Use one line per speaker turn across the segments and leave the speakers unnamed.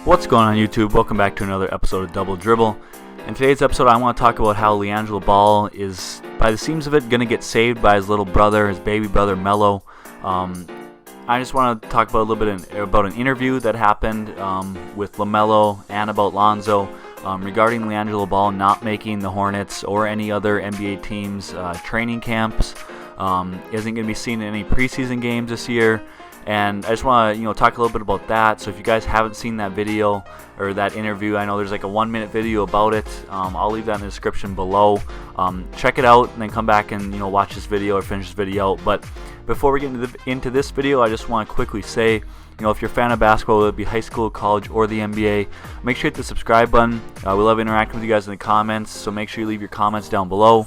What's going on YouTube? Welcome back to another episode of Double Dribble. In today's episode I want to talk about how LiAngelo Ball is, by the seams of it, going to get saved by his little brother, his baby brother Melo. I just want to talk about a little bit about an interview that happened with LaMelo and about Lonzo regarding LiAngelo Ball not making the Hornets or any other NBA teams' training camps. Isn't going to be seen in any preseason games this year. And I just want to, talk a little bit about that. So if you guys haven't seen that video or that interview, I know there's like a 1-minute video about it. I'll leave that in the description below. Check it out and then come back and watch this video or finish this video out. But before we get into this video, I just want to quickly say, if you're a fan of basketball, whether it be high school, college, or the NBA, make sure you hit the subscribe button. We love interacting with you guys in the comments, so make sure you leave your comments down below.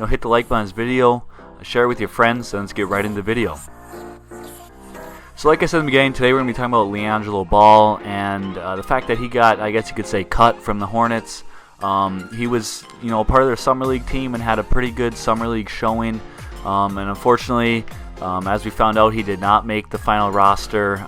Hit the like button on this video, share it with your friends, and let's get right into the video. So like I said in the beginning, today we're going to be talking about LiAngelo Ball and the fact that he got, I guess you could say, cut from the Hornets. He was, part of their summer league team and had a pretty good summer league showing. And unfortunately, as we found out, he did not make the final roster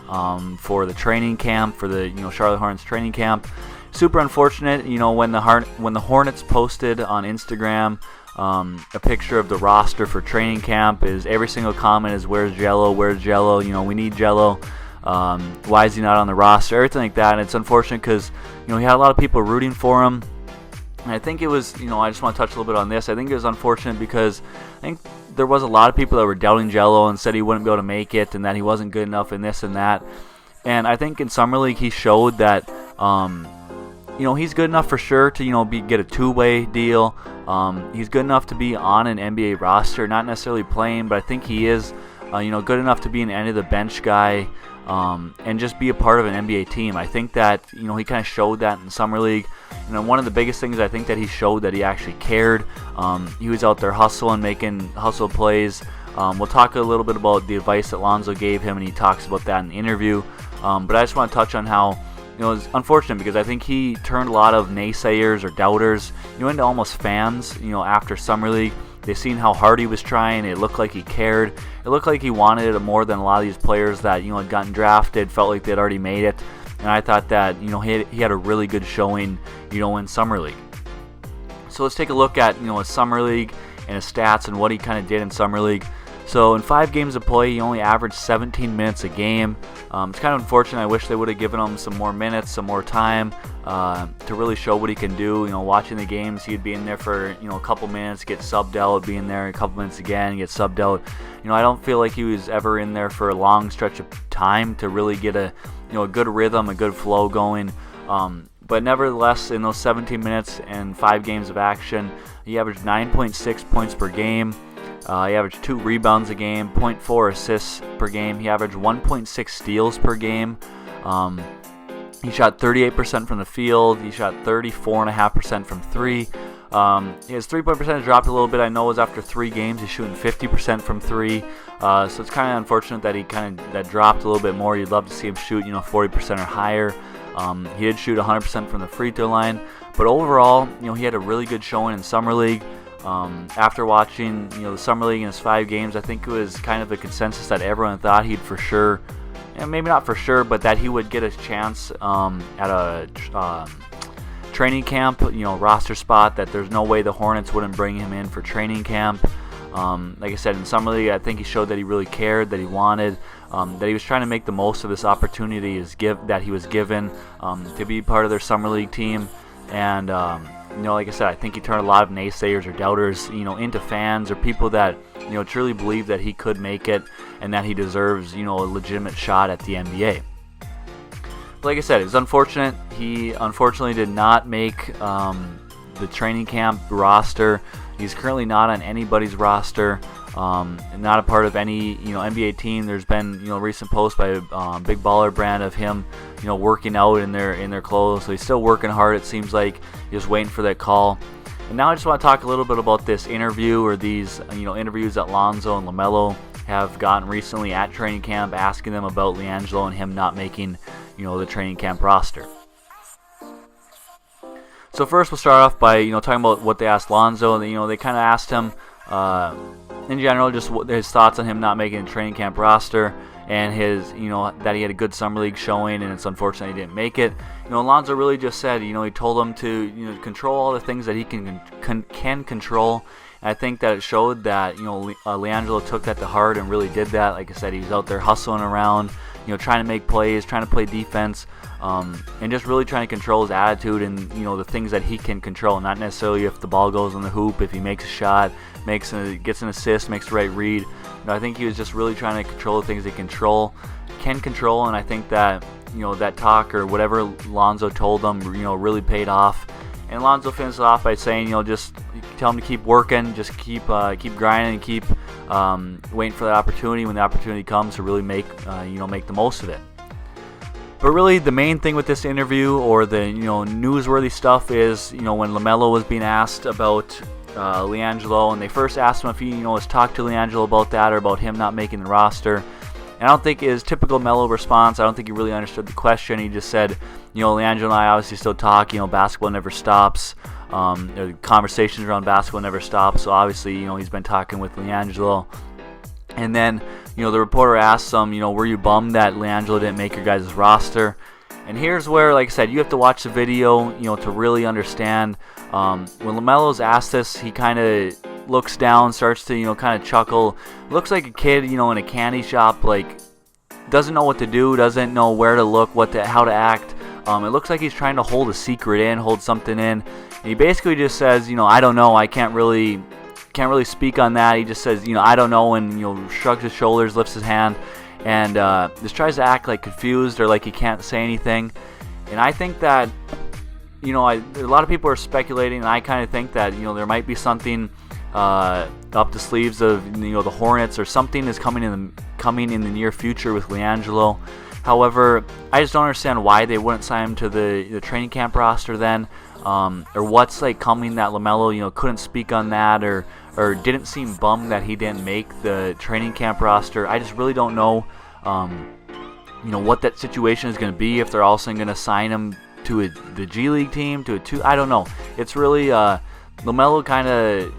for the training camp, for the Charlotte Hornets training camp. Super unfortunate. When the Hornets posted on Instagram a picture of the roster for training camp, is every single comment is "Where's Gelo? Where's Gelo? We need Gelo. Why is he not on the roster?" Everything like that. And it's unfortunate because he had a lot of people rooting for him. And I think it was, I just want to touch a little bit on this. I think it was unfortunate because I think there was a lot of people that were doubting Gelo and said he wouldn't be able to make it and that he wasn't good enough in this and that. And I think in summer league he showed that he's good enough for sure to get a two-way deal. He's good enough to be on an NBA roster, not necessarily playing, but I think he is good enough to be an end of the bench guy and just be a part of an NBA team. I think that he kind of showed that in summer league. One of the biggest things I think that he showed that he actually cared. He was out there hustling, making hustle plays. We'll talk a little bit about the advice that Lonzo gave him, and he talks about that in the interview. But I just want to touch on how it's unfortunate because I think he turned a lot of naysayers or doubters into almost fans. After summer league, they've seen how hard he was trying. It looked like he cared. It looked like he wanted it more than a lot of these players that had gotten drafted, felt like they'd already made it. And I thought that he had a really good showing in summer league. So let's take a look at his summer league and his stats and what he kind of did in summer league. So in 5 games of play, he only averaged 17 minutes a game. It's kind of unfortunate. I wish they would have given him some more minutes, some more time to really show what he can do. Watching the games, he'd be in there for a couple minutes, get subbed out, be in there a couple minutes again, get subbed out. I don't feel like he was ever in there for a long stretch of time to really get a good rhythm, a good flow going. But nevertheless, in those 17 minutes and 5 games of action, he averaged 9.6 points per game. He averaged 2 rebounds a game, 0.4 assists per game. He averaged 1.6 steals per game. He shot 38% from the field. He shot 34.5% from 3. His 3-point percentage dropped a little bit. I know it was after 3 games. He's shooting 50% from 3. So it's kind of unfortunate that that dropped a little bit more. You'd love to see him shoot 40% or higher. He did shoot 100% from the free throw line. But overall, he had a really good showing in summer league. After watching the summer league in his 5 games, I think it was kind of the consensus that everyone thought he'd for sure, and maybe not for sure, but that he would get a chance at a training camp, roster spot. That there's no way the Hornets wouldn't bring him in for training camp. Like I said, in summer league, I think he showed that he really cared, that he wanted, that he was trying to make the most of this opportunity that he was given to be part of their summer league team. And like I said, I think he turned a lot of naysayers or doubters, into fans or people that, truly believe that he could make it and that he deserves, a legitimate shot at the NBA. But like I said, it's unfortunate. He unfortunately did not make the training camp roster. He's currently not on anybody's roster. Not a part of any NBA team. There's been recent posts by Big Baller Brand of him working out in their clothes. So he's still working hard. It seems like he's just waiting for that call. And now I just want to talk a little bit about this interview or these interviews that Lonzo and LaMelo have gotten recently at training camp, asking them about LiAngelo and him not making the training camp roster. So first we'll start off by talking about what they asked Lonzo. And they kind of asked him in general just his thoughts on him not making the training camp roster. and his, that he had a good summer league showing, and it's unfortunate he didn't make it. Lonzo really just said, he told him to, control all the things that he can control. And I think that it showed that, LiAngelo took that to heart and really did that. Like I said, he was out there hustling around, trying to make plays, trying to play defense, and just really trying to control his attitude and, the things that he can control. Not necessarily if the ball goes on the hoop, if he makes a shot, gets an assist, makes the right read. I think he was just really trying to control the things he can control, and I think that, that talk or whatever Lonzo told him, really paid off. And Lonzo finished it off by saying, just tell him to keep working, just keep grinding, and keep waiting for that opportunity. When the opportunity comes, to really make the most of it. But really, the main thing with this interview, or the newsworthy stuff, is when LaMelo was being asked about LiAngelo, and they first asked him if he was talked to LiAngelo about that or about him not making the roster. And I don't think his typical Melo response, I don't think he really understood the question. He just said, LiAngelo and I obviously still talk, basketball never stops. The conversations around basketball never stop. So obviously, he's been talking with LiAngelo. And then, the reporter asked him, were you bummed that LiAngelo didn't make your guys' roster? And here's where, like I said, you have to watch the video, to really understand. When LaMelo's asked this, he kind of looks down, starts to, kind of chuckle. Looks like a kid, in a candy shop, like, doesn't know what to do, doesn't know where to look, how to act. It looks like he's trying to hold a secret in, hold something in. And he basically just says, I don't know, I can't really speak on that. He just says, I don't know, and, shrugs his shoulders, lifts his hand, and just tries to act like confused or like he can't say anything. And I think that, a lot of people are speculating, and I kind of think that, there might be something up the sleeves of, the Hornets, or something is coming in the near future with LiAngelo. However, I just don't understand why they wouldn't sign him to the training camp roster then, or what's coming that LaMelo couldn't speak on that, or didn't seem bummed that he didn't make the training camp roster. I just really don't know, what that situation is going to be, if they're also going to sign him to the G League team, I don't know. It's really LaMelo kind of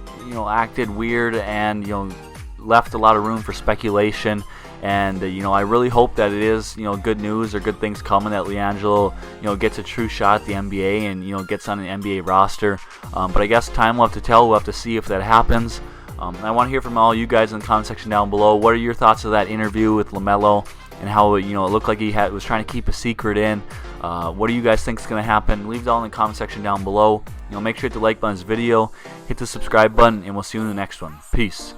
acted weird and left a lot of room for speculation. And I really hope that it is good news or good things coming, that LiAngelo gets a true shot at the NBA and gets on an NBA roster. But I guess time will have to tell. We'll have to see if that happens. I want to hear from all you guys in the comment section down below. What are your thoughts of that interview with LaMelo and how it looked like he was trying to keep a secret in? What do you guys think is going to happen? Leave it all in the comment section down below. Make sure to hit the like button on this video, hit the subscribe button, and we'll see you in the next one. Peace.